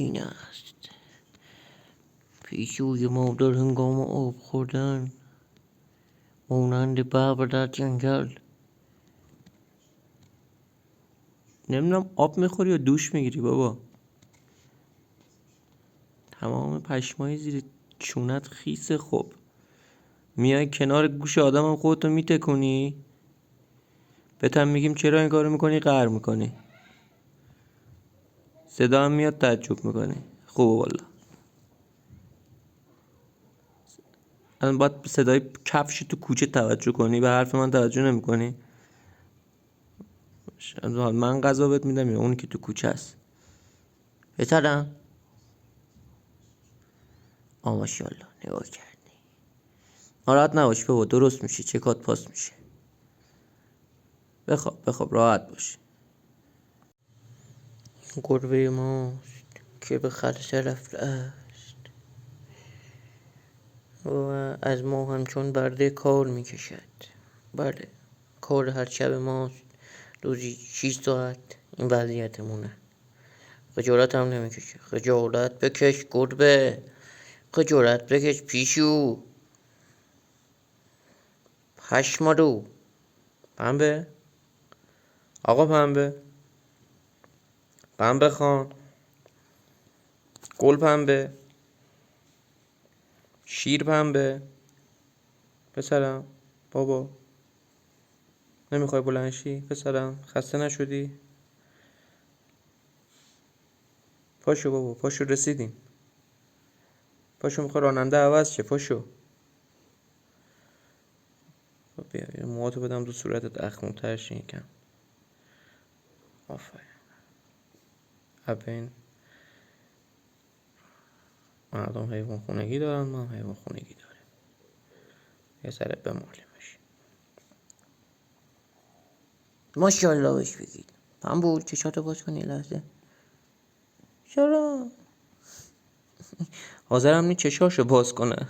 این است پیشوی مادر هنگام آب خوردن، مانند ببر در جنگل. نمیدونم آب میخوری یا دوش میگیری بابا؟ تمام پشمای زیر چونت خیسه. خب میای کنار گوش آدمم خودتو میتکنی، بهتم میگیم چرا این کارو میکنی، قهر میکنی، صدا هم میاد تعجب میکنی. خوبه والا. الان باید به صدای کفش تو کوچه توجه کنی، به حرف من توجه نمیکنی. من غذا بهت میدم یا اونی که تو کوچه است؟ بهترم. ماشاءالله نگاه کردی. ناراحت نباش بابا، درست میشه، چکات پاس میشه. بخواب راحت باش. گربه ماست که به خلسه رفته است و از ما همچون برده کار میکشد. بله، کار هر شب ماست روزی 6 ساعت. این وضعیتمونه. خجالت هم نمیکشه. خجالت بکش گربه، خجالت بکش پیشو. پشمالو. پنبه، آقا پنبه خان، گل پنبه، شیر پنبه. پسرم، بابا نمیخوای بلند شی؟ پسرم خسته نشدی؟ پاشو بابا، پاشو، رسیدیم. پاشو، میخوای راننده عوض شه، پاشو. بیا موهاتو بدم تو صورتت اخمون‌تر شه یکم. آفرین. این مردم حیوان خونگی دارن، ما هم حیوان خونگی داریم. یه سر بمالیمش. ماشاءالله بهش بگید. بود چشاتو باز کن یه لحظه. چرا؟ حاضرم نی چشاشو باز کنه.